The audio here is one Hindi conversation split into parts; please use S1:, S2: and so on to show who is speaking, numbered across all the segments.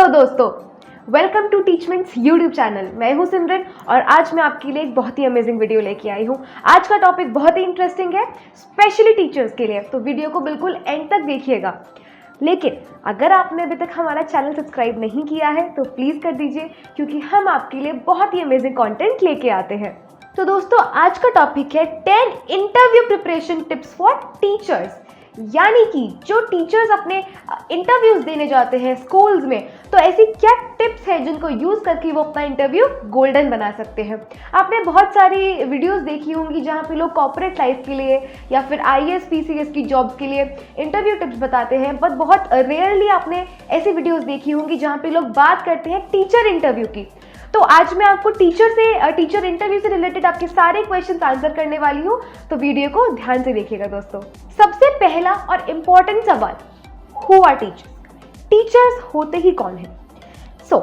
S1: हेलो दोस्तों, वेलकम टू टीचमेंट्स यूट्यूब चैनल। मैं हूं सिमरन और आज मैं आपके लिए एक बहुत ही अमेजिंग वीडियो लेके आई हूं। आज का टॉपिक बहुत ही इंटरेस्टिंग है, स्पेशली टीचर्स के लिए, तो वीडियो को बिल्कुल एंड तक देखिएगा। लेकिन अगर आपने अभी तक हमारा चैनल सब्सक्राइब नहीं किया है तो प्लीज़ कर दीजिए, क्योंकि हम आपके लिए बहुत ही अमेजिंग कंटेंट लेके आते हैं। तो दोस्तों, आज का टॉपिक है 10 interview preparation tips for teachers. यानी कि जो टीचर्स अपने इंटरव्यूज देने जाते हैं स्कूल्स में, तो ऐसी क्या टिप्स हैं जिनको यूज़ करके वो अपना इंटरव्यू गोल्डन बना सकते हैं। आपने बहुत सारी वीडियोस देखी होंगी जहाँ पे लोग कॉर्पोरेट लाइफ के लिए या फिर IAS PCS की जॉब्स के लिए इंटरव्यू टिप्स बताते हैं, बट बहुत रेयरली आपने ऐसी वीडियोस देखी होंगी जहाँ पे लोग बात करते हैं टीचर इंटरव्यू की। तो आज मैं आपको टीचर इंटरव्यू से रिलेटेड आपके सारे क्वेश्चंस आंसर करने वाली हूँ, तो वीडियो को ध्यान से देखिएगा दोस्तों। सबसे पहला और इम्पोर्टेंट सवाल, हु आर टीचर्स? टीचर्स होते ही कौन है? So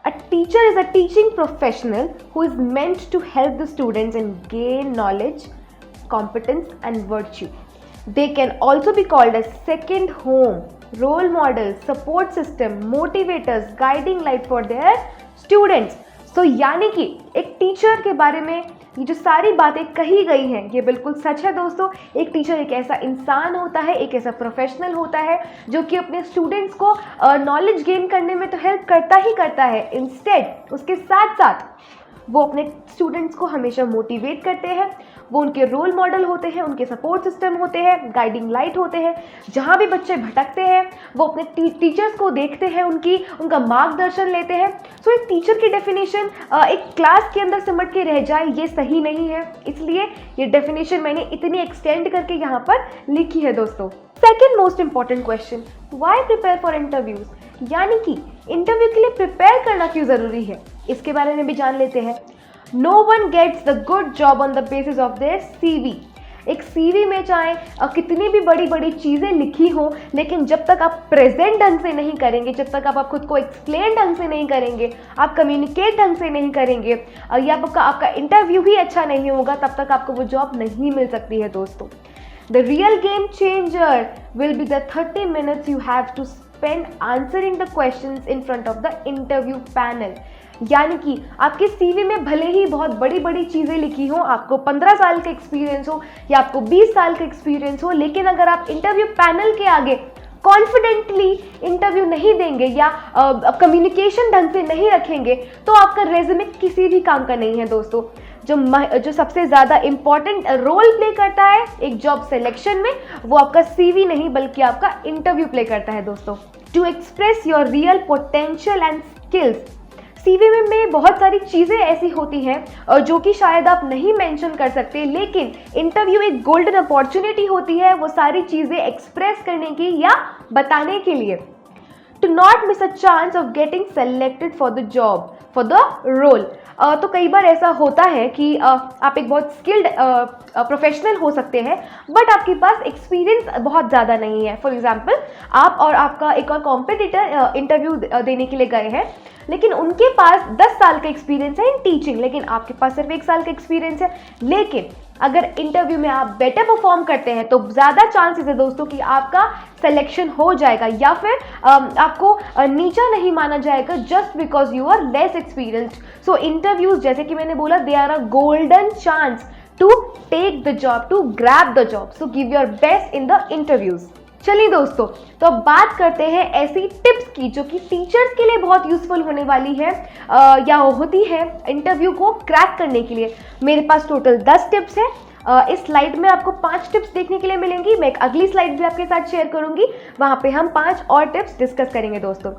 S1: a teacher is a teaching professional who is meant to help the students in gain knowledge, competence and virtue. They can also be called as second home, role models, support system, motivators, guiding light for their students. So यानी कि एक टीचर के बारे में ये जो सारी बातें कही गई हैं ये बिल्कुल सच है दोस्तों। एक टीचर एक ऐसा इंसान होता है, एक ऐसा प्रोफेशनल होता है जो कि अपने स्टूडेंट्स को नॉलेज गेन करने में तो हेल्प करता ही करता है, इंस्टेड उसके साथ साथ वो अपने स्टूडेंट्स को हमेशा मोटिवेट करते हैं, वो उनके रोल मॉडल होते हैं, उनके सपोर्ट सिस्टम होते हैं, गाइडिंग लाइट होते हैं। जहाँ भी बच्चे भटकते हैं वो अपने टीचर्स को देखते हैं, उनका मार्गदर्शन लेते हैं। सो एक टीचर की डेफिनेशन एक क्लास के अंदर सिमट के रह जाए ये सही नहीं है, इसलिए ये डेफिनेशन मैंने इतनी एक्सटेंड करके यहाँ पर लिखी है दोस्तों। Second most important question, why prepare for interviews? यानी कि इंटरव्यू के लिए प्रिपेयर करना क्यों ज़रूरी है, इसके बारे में भी जान लेते हैं। No one gets the good job on the basis of their CV। एक CV में चाहे कितनी भी बड़ी बड़ी चीज़ें लिखी हों, लेकिन जब तक आप प्रेजेंट ढंग से नहीं करेंगे, जब तक आप खुद को एक्सप्लेन ढंग से नहीं करेंगे, आप कम्युनिकेट ढंग से नहीं करेंगे या आपका इंटरव्यू ही अच्छा नहीं होगा, तब तक आपको वो जॉब नहीं मिल सकती है दोस्तों। The real game changer will be the 30 minutes you have to spend answering the questions in front of the interview panel। यानी कि आपके CV में भले ही बहुत बड़ी बड़ी चीज़ें लिखी हो, आपको 15 साल का एक्सपीरियंस हो या आपको 20 साल का एक्सपीरियंस हो, लेकिन अगर आप इंटरव्यू पैनल के आगे कॉन्फिडेंटली इंटरव्यू नहीं देंगे या कम्युनिकेशन ढंग से नहीं रखेंगे, तो आपका रेज्यूमे किसी भी काम का नहीं है दोस्तों। जो सबसे ज़्यादा इम्पॉर्टेंट रोल प्ले करता है एक जॉब सिलेक्शन में, वो आपका CV नहीं बल्कि आपका इंटरव्यू प्ले करता है दोस्तों। To express your real potential and skills, CV में बहुत सारी चीज़ें ऐसी होती हैं जो कि शायद आप नहीं मेंशन कर सकते, लेकिन इंटरव्यू एक गोल्डन अपॉर्चुनिटी होती है वो सारी चीज़ें एक्सप्रेस करने की या बताने के लिए। To not miss a chance of getting selected for the job, for the role. तो कई बार ऐसा होता है कि आप एक बहुत स्किल्ड प्रोफेशनल हो सकते हैं, बट आपके पास एक्सपीरियंस बहुत ज़्यादा नहीं है। फॉर एग्जांपल, आप और आपका एक और कॉम्पिटिटर इंटरव्यू देने के लिए गए हैं, लेकिन उनके पास 10 साल का एक्सपीरियंस है इन टीचिंग, लेकिन आपके पास सिर्फ 1 साल का एक्सपीरियंस है। लेकिन अगर इंटरव्यू में आप बेटर परफॉर्म करते हैं तो ज़्यादा चांसेस है दोस्तों कि आपका सिलेक्शन हो जाएगा, या फिर आपको नीचा नहीं माना जाएगा just because you are less experienced. So interviews, जैसे कि मैंने बोला, they are a golden chance to take the job, to grab the job. So give your best in the interviews. चलिए दोस्तों, तो अब बात करते हैं ऐसी टिप्स की जो कि टीचर्स के लिए बहुत यूजफुल होने वाली है या होती है इंटरव्यू को क्रैक करने के लिए। मेरे पास टोटल 10 टिप्स है। इस स्लाइड में आपको 5 टिप्स देखने के लिए मिलेंगी। मैं एक अगली स्लाइड भी आपके साथ शेयर करूंगी, वहां पे हम 5 और टिप्स डिस्कस करेंगे दोस्तों।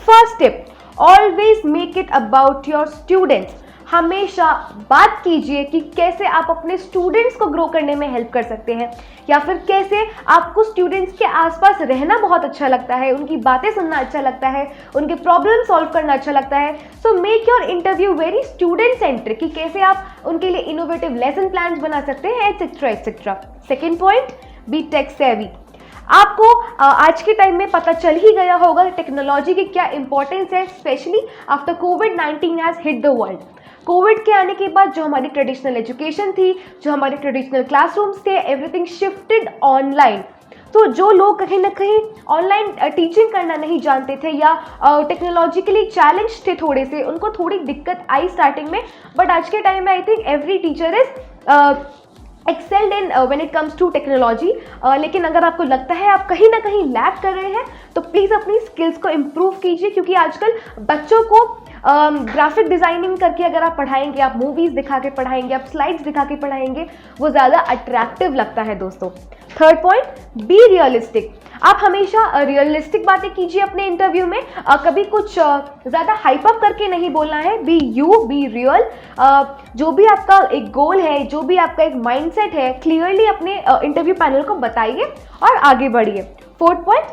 S1: First tip, always make it about your students. हमेशा बात कीजिए कि कैसे आप अपने स्टूडेंट्स को ग्रो करने में हेल्प कर सकते हैं, या फिर कैसे आपको स्टूडेंट्स के आसपास रहना बहुत अच्छा लगता है, उनकी बातें सुनना अच्छा लगता है, उनके प्रॉब्लम सॉल्व करना अच्छा लगता है। So make your interview very student centric, कि कैसे आप उनके लिए इनोवेटिव लेसन प्लान्स बना सकते हैं, etcetera etcetera. Second point, be tech savvy. आपको आज के टाइम में पता चल ही गया होगा टेक्नोलॉजी की क्या इंपॉर्टेंस है, specially after covid has hit the world. Covid के आने के बाद जो हमारी ट्रेडिशनल एजुकेशन थी, जो हमारे ट्रेडिशनल क्लासरूम्स थे, एवरीथिंग शिफ्टेड ऑनलाइन। तो जो लोग कहीं ना कहीं ऑनलाइन टीचिंग करना नहीं जानते थे या टेक्नोलॉजिकली चैलेंज थे थोड़े से, उनको थोड़ी दिक्कत आई स्टार्टिंग में, बट आज के टाइम में I think every teacher is excelled in when it comes to technology. लेकिन अगर आपको लगता है आप कहीं ना कहीं लैक कर रहे हैं तो प्लीज़ अपनी स्किल्स को इम्प्रूव कीजिए, क्योंकि आजकल बच्चों को ग्राफिक डिज़ाइनिंग करके अगर आप पढ़ाएंगे, आप मूवीज़ दिखा के पढ़ाएंगे, आप स्लाइड्स दिखा के पढ़ाएंगे, वो ज़्यादा अट्रैक्टिव लगता है दोस्तों। Third point, be realistic. आप हमेशा रियलिस्टिक बातें कीजिए अपने इंटरव्यू में, कभी कुछ ज़्यादा हाइप अप करके नहीं बोलना है। Be you, be real. जो भी आपका एक गोल है, जो भी आपका एक माइंडसेट है, क्लियरली अपने इंटरव्यू पैनल को बताइए और आगे बढ़िए। Fourth point,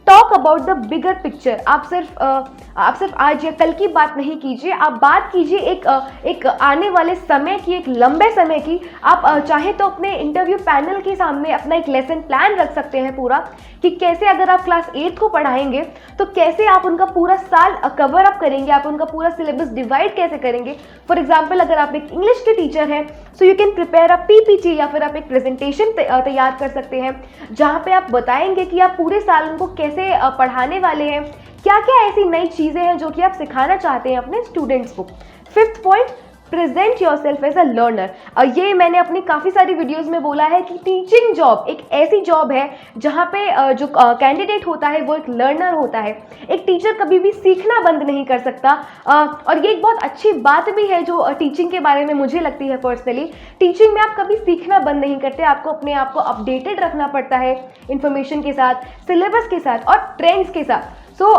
S1: talk about the bigger picture. आप सिर्फ आज या कल की बात नहीं कीजिए, आप बात कीजिए एक आने वाले समय की, एक लंबे समय की। आप चाहे तो अपने इंटरव्यू पैनल के सामने अपना एक लेसन प्लान रख सकते हैं पूरा, कि कैसे अगर आप क्लास 8 को पढ़ाएंगे तो कैसे आप उनका पूरा साल कवर अप करेंगे, आप उनका पूरा सिलेबस डिवाइड कैसे करेंगे। फॉर एग्जाम्पल, अगर आप एक इंग्लिश के टीचर हैं, so you can prepare a PPT या फिर आप एक प्रेजेंटेशन तैयार कर सकते हैं, जहाँ पे आप बताएंगे कि आप पूरे साल उनको कैसे पढ़ाने वाले हैं, क्या क्या ऐसी नई चीज़ें हैं जो कि आप सिखाना चाहते हैं अपने स्टूडेंट्स को। Fifth point, present yourself as a learner. ये मैंने अपनी काफ़ी सारी वीडियोस में बोला है कि टीचिंग जॉब एक ऐसी जॉब है जहाँ पे जो कैंडिडेट होता है वो एक लर्नर होता है। एक टीचर कभी भी सीखना बंद नहीं कर सकता, और ये एक बहुत अच्छी बात भी है जो टीचिंग के बारे में मुझे लगती है पर्सनली। टीचिंग में आप कभी सीखना बंद नहीं करते, आपको अपने आप को अपडेटेड रखना पड़ता है इन्फॉर्मेशन के साथ, सिलेबस के साथ और ट्रेंड्स के साथ। So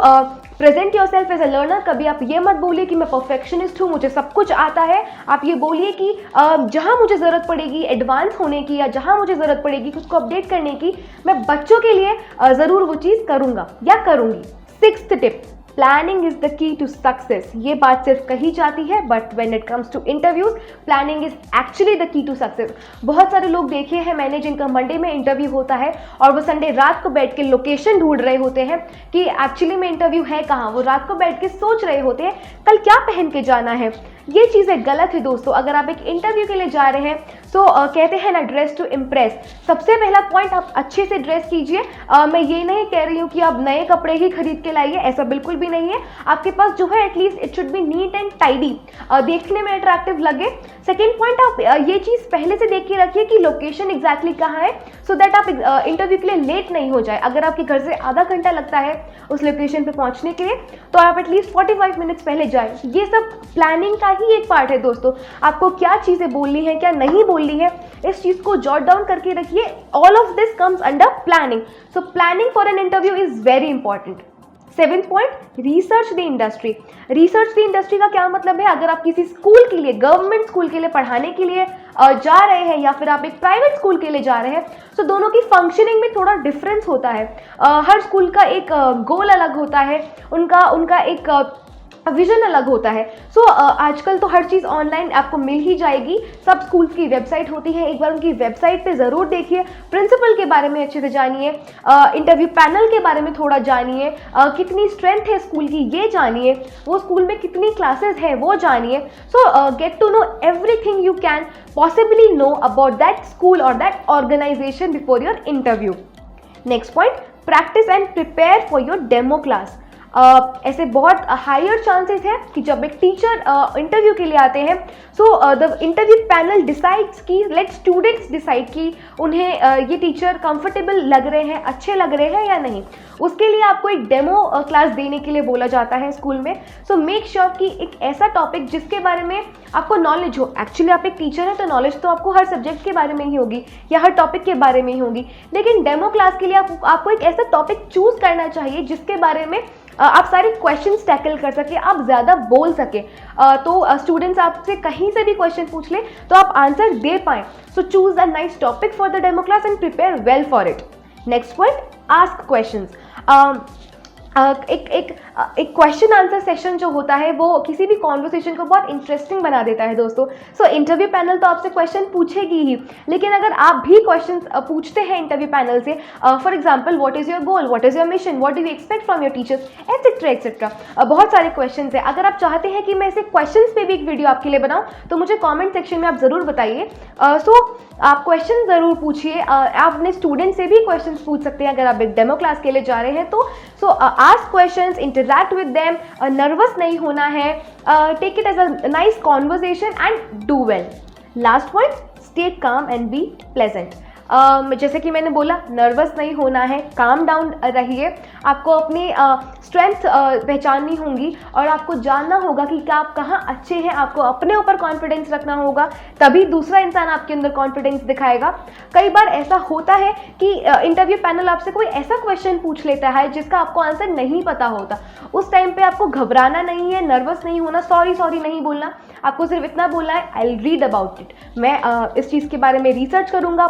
S1: present yourself as a learner. कभी आप ये मत बोलिए कि मैं परफेक्शनिस्ट हूँ, मुझे सब कुछ आता है। आप ये बोलिए कि जहाँ मुझे ज़रूरत पड़ेगी एडवांस होने की, या जहाँ मुझे ज़रूरत पड़ेगी खुद को अपडेट करने की, मैं बच्चों के लिए ज़रूर वो चीज़ करूँगा या करूँगी। Sixth tip, planning is the key to success. ये बात सिर्फ कही जाती है, but when it comes to interviews, planning is actually the key to success. बहुत सारे लोग देखे हैं मैंने जिनका मंडे में इंटरव्यू होता है और वो संडे रात को बैठ के लोकेशन ढूंढ रहे होते हैं कि एक्चुअली में इंटरव्यू है कहाँ। वो रात को बैठ के सोच रहे होते हैं कल क्या पहन के जाना है। ये चीज़ें गलत है दोस्तों। अगर आप एक इंटरव्यू के लिए जा रहे हैं तो कहते हैं ना, ड्रेस टू इम्प्रेस। सबसे पहला पॉइंट, आप अच्छे से ड्रेस कीजिए। मैं ये नहीं कह रही हूँ कि आप नए कपड़े ही खरीद के लाइए, ऐसा बिल्कुल भी नहीं है। आपके पास जो है at least it should be neat and tidy, देखने में अट्रैक्टिव लगे। सेकेंड पॉइंट, आप ये चीज़ पहले से देख के रखिए कि लोकेशन एग्जैक्टली कहाँ है, सो दैट आप इंटरव्यू के लिए लेट नहीं हो जाए। अगर आपके घर से आधा घंटा लगता है उस लोकेशन पे पहुंचने के लिए, तो आप एटलीस्ट 45 मिनट्स पहले जाएं। ये सब प्लानिंग का ही एक पार्ट है दोस्तों। आपको क्या चीज़ें बोलनी है, क्या नहीं बोलनी है, इस चीज़ को जॉट डाउन करके रखिए। All of this comes under planning. So planning for an interview is very important. Seventh point, research the industry. Research the industry का क्या मतलब है? अगर आप किसी स्कूल के लिए, गवर्नमेंट स्कूल के लिए पढ़ाने के लिए जा रहे हैं, या फिर आप एक प्राइवेट स्कूल के लिए जा रहे हैं, तो दोनों की फंक्शनिंग में थोड़ा डिफरेंस होता है। हर स्कूल का एक गोल अलग होता है, उनका एक विजन अलग होता है। सो आजकल तो हर चीज़ ऑनलाइन आपको मिल ही जाएगी। सब स्कूल्स की वेबसाइट होती है, एक बार उनकी वेबसाइट पे ज़रूर देखिए। प्रिंसिपल के बारे में अच्छे से जानिए, इंटरव्यू पैनल के बारे में थोड़ा जानिए, कितनी स्ट्रेंथ है स्कूल की ये जानिए, वो स्कूल में कितनी क्लासेस है वो जानिए। So get to know everything you can possibly know about that school और that organisation before your interview. Next point, practice and prepare for your demo class. ऐसे बहुत हायर चांसेस हैं कि जब एक टीचर इंटरव्यू के लिए आते हैं, so the interview panel decides कि लेट स्टूडेंट्स डिसाइड कि उन्हें ये टीचर कंफर्टेबल लग रहे हैं, अच्छे लग रहे हैं या नहीं। उसके लिए आपको एक डेमो क्लास देने के लिए बोला जाता है स्कूल में। सो मेक श्योर कि एक ऐसा टॉपिक जिसके बारे में आपको नॉलेज हो। एक्चुअली आप एक टीचर हैं तो नॉलेज तो आपको हर सब्जेक्ट के बारे में ही होगी या हर टॉपिक के बारे में ही होगी, लेकिन डेमो क्लास के लिए आपको एक ऐसा टॉपिक चूज करना चाहिए जिसके बारे में आप सारे क्वेश्चंस टैकल कर सके, आप ज़्यादा बोल सके। तो स्टूडेंट्स आपसे कहीं से भी क्वेश्चन पूछ ले तो आप आंसर दे पाएँ। So choose a nice topic for the demo class and prepare well for it. Next point, ask questions. एक क्वेश्चन आंसर सेशन जो होता है वो किसी भी कॉन्वर्सेशन को बहुत इंटरेस्टिंग बना देता है दोस्तों। सो इंटरव्यू पैनल तो आपसे क्वेश्चन पूछेगी ही, लेकिन अगर आप भी क्वेश्चन पूछते हैं इंटरव्यू पैनल से, for example what is your goal, what is your mission, what do you expect from your teachers, etcetera etcetera, बहुत सारे क्वेश्चन है। अगर आप चाहते हैं कि मैं ऐसे क्वेश्चन पे भी एक वीडियो आपके लिए बनाऊँ तो मुझे कॉमेंट सेक्शन में आप ज़रूर बताइए। सो आप क्वेश्चन ज़रूर पूछिए। आप अपने स्टूडेंट से भी क्वेश्चन पूछ सकते हैं अगर आप एक डेमो क्लास के लिए जा रहे हैं तो। So ask questions, interact with them, nervous नहीं होना है, take it as a nice conversation and do well. Last point, stay calm and be pleasant. जैसे कि मैंने बोला, नर्वस नहीं होना है, काम डाउन रहिए। आपको अपनी स्ट्रेंथ पहचाननी होंगी और आपको जानना होगा कि क्या आप कहाँ अच्छे हैं। आपको अपने ऊपर कॉन्फिडेंस रखना होगा, तभी दूसरा इंसान आपके अंदर कॉन्फिडेंस दिखाएगा। कई बार ऐसा होता है कि इंटरव्यू पैनल आपसे कोई ऐसा क्वेश्चन पूछ लेता है जिसका आपको आंसर नहीं पता होता। उस टाइम पे आपको घबराना नहीं है, नर्वस नहीं होना, सॉरी नहीं बोलना। आपको सिर्फ इतना बोलना है, I will read about it. मैं इस चीज़ के बारे में रिसर्च करूंगा,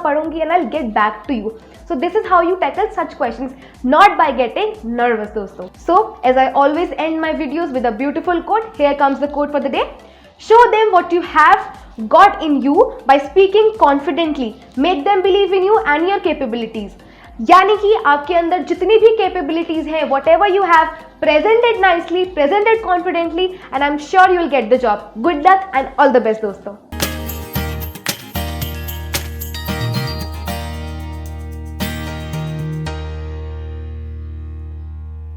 S1: पढ़ूंगी and I will get back to you. So this is how you tackle such questions, not by getting nervous, दोस्तों. So as I always end my videos with a beautiful quote, here comes the quote for the day. Show them what you have got in you by speaking confidently. Make them believe in you and your capabilities. यानी कि आपके अंदर जितनी भी कैपेबिलिटीज हैं, whatever you have, present it nicely, present it confidently, and I'm sure you will get the job. Good luck and all the best, दोस्तों.